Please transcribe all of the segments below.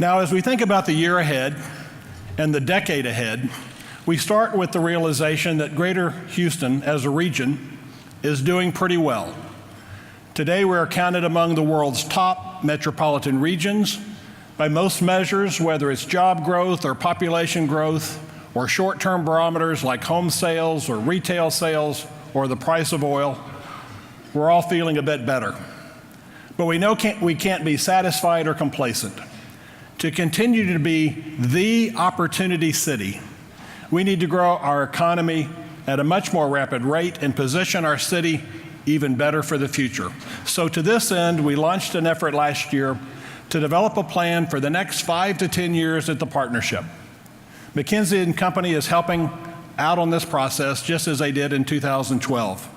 Now, as we think about the year ahead and the decade ahead, we start with the realization that Greater Houston as a region is doing pretty well. Today, we are counted among the world's top metropolitan regions by most measures, whether it's job growth or population growth or short-term barometers like home sales or retail sales or the price of oil. We're all feeling a bit better. But we know we can't be satisfied or complacent. To continue to be the opportunity city, we need to grow our economy at a much more rapid rate and position our city even better for the future. So to this end, we launched an effort last year to develop a plan for the next 5 to 10 years at the partnership. McKinsey & Company is helping out on this process just as they did in 2012.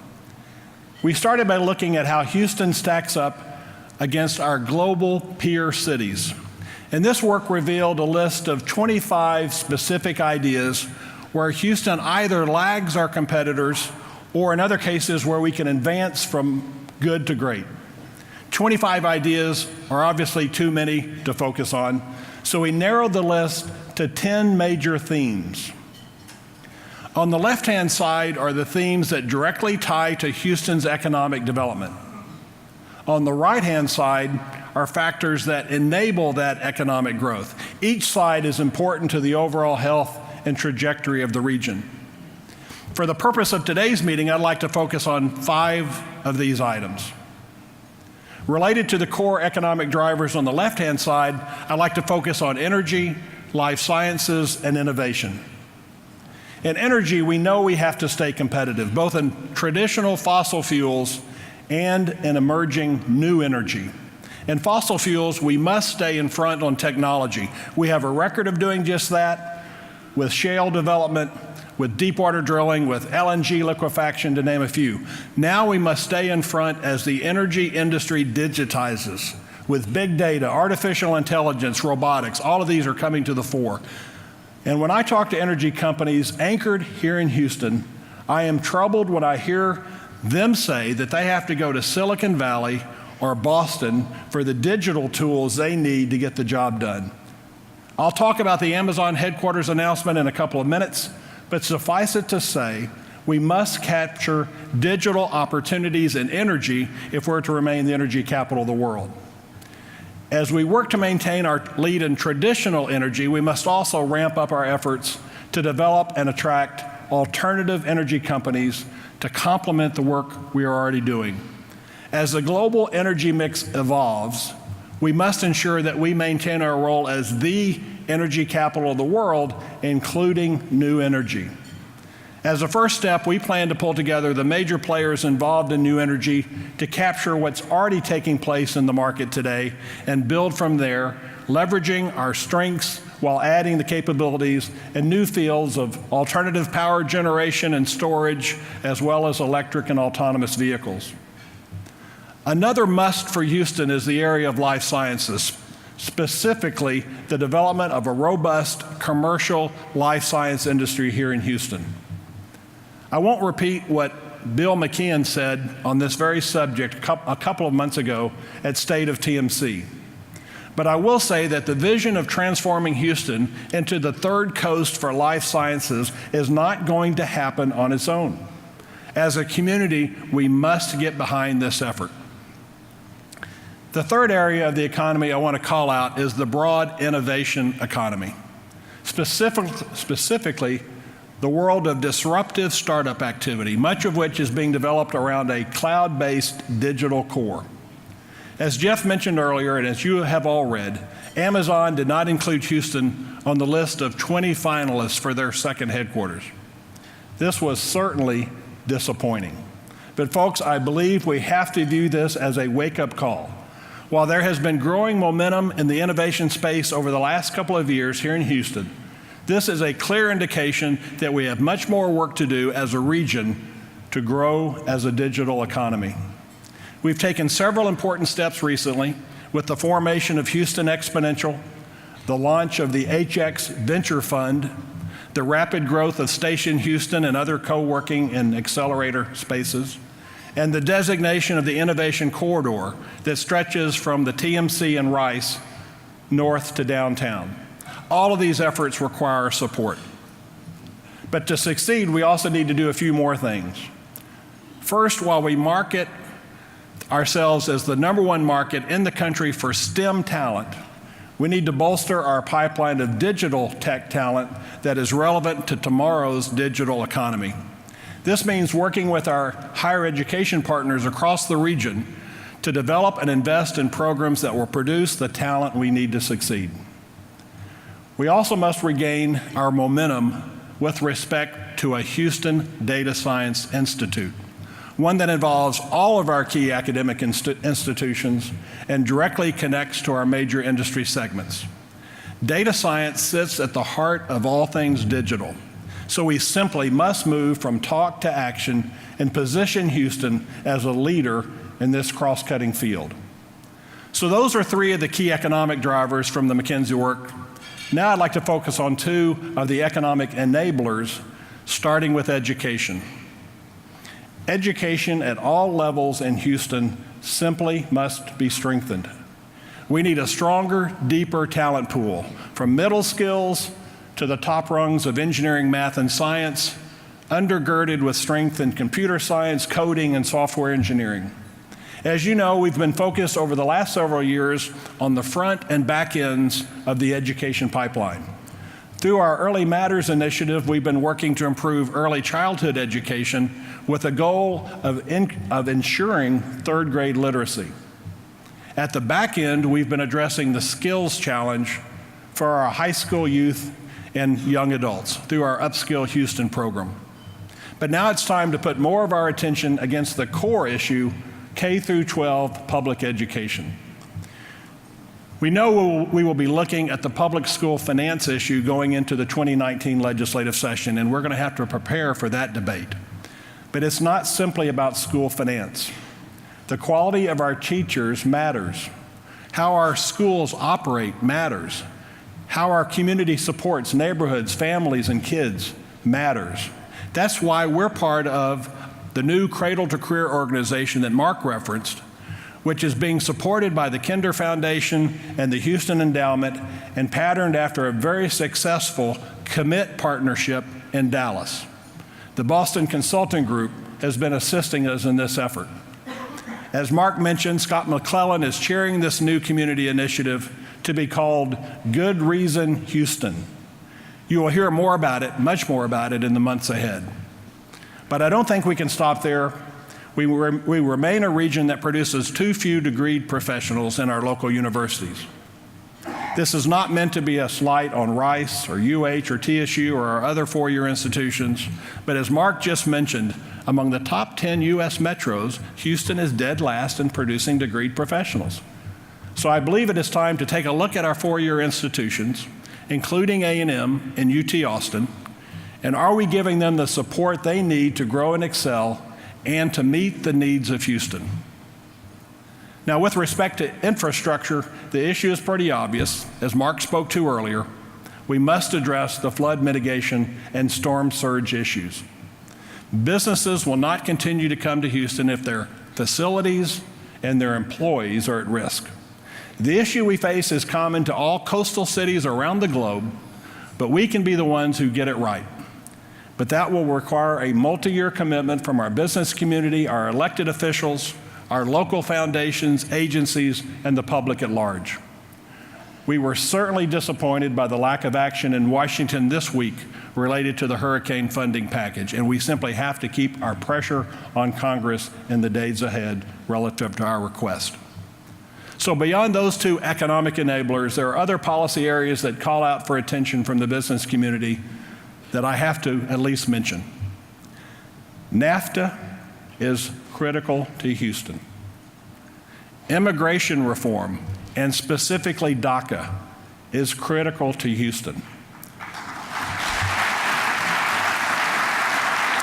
We started by looking at how Houston stacks up against our global peer cities. And this work revealed a list of 25 specific ideas where Houston either lags our competitors or in other cases where we can advance from good to great. 25 ideas are obviously too many to focus on, so we narrowed the list to 10 major themes. On the left-hand side are the themes that directly tie to Houston's economic development. On the right-hand side are factors that enable that economic growth. Each side is important to the overall health and trajectory of the region. For the purpose of today's meeting, I'd like to focus on 5 of these items. Related to the core economic drivers on the left-hand side, I'd like to focus on energy, life sciences, and innovation. In energy, we know we have to stay competitive, both in traditional fossil fuels and in emerging new energy. In fossil fuels, we must stay in front on technology. We have a record of doing just that with shale development, with deepwater drilling, with LNG liquefaction, to name a few. Now we must stay in front as the energy industry digitizes. With big data, artificial intelligence, robotics, all of these are coming to the fore. And when I talk to energy companies anchored here in Houston, I am troubled when I hear them say that they have to go to Silicon Valley or Boston for the digital tools they need to get the job done. I'll talk about the Amazon headquarters announcement in a couple of minutes, but suffice it to say, we must capture digital opportunities in energy if we're to remain the energy capital of the world. As we work to maintain our lead in traditional energy, we must also ramp up our efforts to develop and attract alternative energy companies to complement the work we are already doing. As the global energy mix evolves, we must ensure that we maintain our role as the energy capital of the world, including new energy. As a first step, we plan to pull together the major players involved in new energy to capture what's already taking place in the market today and build from there, leveraging our strengths while adding the capabilities in new fields of alternative power generation and storage, as well as electric and autonomous vehicles. Another must for Houston is the area of life sciences, specifically the development of a robust commercial life science industry here in Houston. I won't repeat what Bill McKeon said on this very subject a couple of months ago at State of TMC. But I will say that the vision of transforming Houston into the third coast for life sciences is not going to happen on its own. As a community, we must get behind this effort. The third area of the economy I want to call out is the broad innovation economy. Specifically, the world of disruptive startup activity, much of which is being developed around a cloud-based digital core. As Jeff mentioned earlier, and as you have all read, Amazon did not include Houston on the list of 20 finalists for their second headquarters. This was certainly disappointing. But folks, I believe we have to view this as a wake-up call. While there has been growing momentum in the innovation space over the last couple of years here in Houston, this is a clear indication that we have much more work to do as a region to grow as a digital economy. We've taken several important steps recently with the formation of Houston Exponential, the launch of the HX Venture Fund, the rapid growth of Station Houston and other co-working and accelerator spaces, and the designation of the Innovation Corridor that stretches from the TMC and Rice north to downtown. All of these efforts require support. But to succeed, we also need to do a few more things. First, while we market ourselves as the #1 market in the country for STEM talent, we need to bolster our pipeline of digital tech talent that is relevant to tomorrow's digital economy. This means working with our higher education partners across the region to develop and invest in programs that will produce the talent we need to succeed. We also must regain our momentum with respect to a Houston Data Science Institute, one that involves all of our key academic institutions and directly connects to our major industry segments. Data science sits at the heart of all things digital, so we simply must move from talk to action and position Houston as a leader in this cross-cutting field. So those are 3 of the key economic drivers from the McKinsey work. Now I'd like to focus on 2 of the economic enablers, starting with education. Education at all levels in Houston simply must be strengthened. We need a stronger, deeper talent pool, from middle skills to the top rungs of engineering, math, and science, undergirded with strength in computer science, coding, and software engineering. As you know, we've been focused over the last several years on the front and back ends of the education pipeline. Through our Early Matters initiative, we've been working to improve early childhood education with a goal of ensuring 3rd grade literacy. At the back end, we've been addressing the skills challenge for our high school youth and young adults through our Upskill Houston program. But now it's time to put more of our attention against the core issue, K through 12 public education. We know we will be looking at the public school finance issue going into the 2019 legislative session, and we're going to have to prepare for that debate. But it's not simply about school finance. The quality of our teachers matters. How our schools operate matters. How our community supports neighborhoods, families, and kids matters. That's why we're part of the new Cradle to Career organization that Mark referenced, which is being supported by the Kinder Foundation and the Houston Endowment and patterned after a very successful Commit partnership in Dallas. The Boston Consulting Group has been assisting us in this effort. As Mark mentioned, Scott McClellan is chairing this new community initiative to be called Good Reason Houston. You will hear more about it, much more about it, in the months ahead. But I don't think we can stop there. We remain a region that produces too few degreed professionals in our local universities. This is not meant to be a slight on Rice or UH or TSU or our other 4-year institutions, but as Mark just mentioned, among the top 10 U.S. metros, Houston is dead last in producing degreed professionals. So I believe it is time to take a look at our 4-year institutions, including A&M and UT Austin, and are we giving them the support they need to grow and excel and to meet the needs of Houston? Now, with respect to infrastructure, the issue is pretty obvious. As Mark spoke to earlier, we must address the flood mitigation and storm surge issues. Businesses will not continue to come to Houston if their facilities and their employees are at risk. The issue we face is common to all coastal cities around the globe, but we can be the ones who get it right. But that will require a multi-year commitment from our business community, our elected officials, our local foundations, agencies, and the public at large. We were certainly disappointed by the lack of action in Washington this week related to the hurricane funding package, and we simply have to keep our pressure on Congress in the days ahead relative to our request. So beyond those 2 economic enablers, there are other policy areas that call out for attention from the business community that I have to at least mention. NAFTA is critical to Houston. Immigration reform, and specifically DACA, is critical to Houston.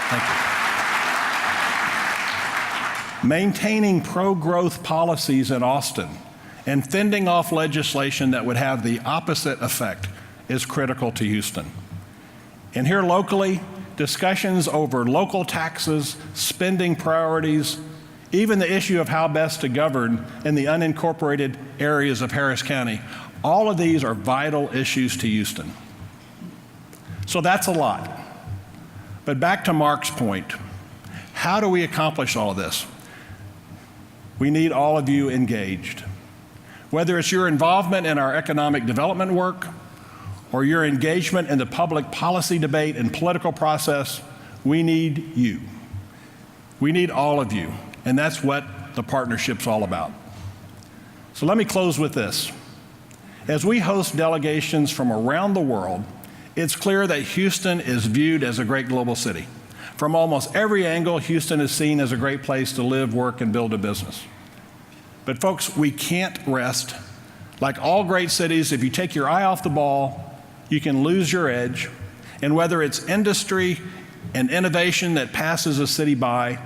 Thank you. Maintaining pro-growth policies in Austin and fending off legislation that would have the opposite effect is critical to Houston. And here locally, discussions over local taxes, spending priorities, even the issue of how best to govern in the unincorporated areas of Harris County. All of these are vital issues to Houston. So that's a lot. But back to Mark's point, how do we accomplish all of this? We need all of you engaged. Whether it's your involvement in our economic development work or your engagement in the public policy debate and political process, we need you. We need all of you, and that's what the partnership's all about. So let me close with this. As we host delegations from around the world, it's clear that Houston is viewed as a great global city. From almost every angle, Houston is seen as a great place to live, work, and build a business. But folks, we can't rest. Like all great cities, if you take your eye off the ball, you can lose your edge. And whether it's industry and innovation that passes a city by,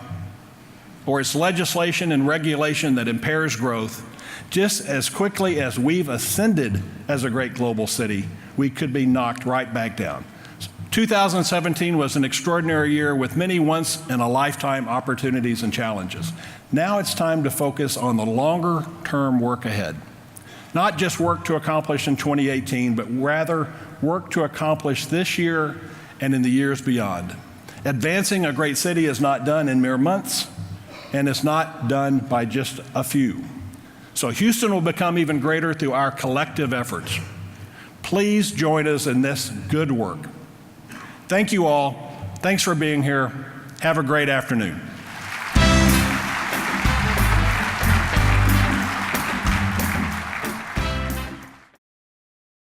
or it's legislation and regulation that impairs growth, just as quickly as we've ascended as a great global city, we could be knocked right back down. 2017 was an extraordinary year with many once-in-a-lifetime opportunities and challenges. Now it's time to focus on the longer-term work ahead. Not just work to accomplish in 2018, but rather work to accomplish this year and in the years beyond. Advancing a great city is not done in mere months, and it's not done by just a few. So Houston will become even greater through our collective efforts. Please join us in this good work. Thank you all. Thanks for being here. Have a great afternoon.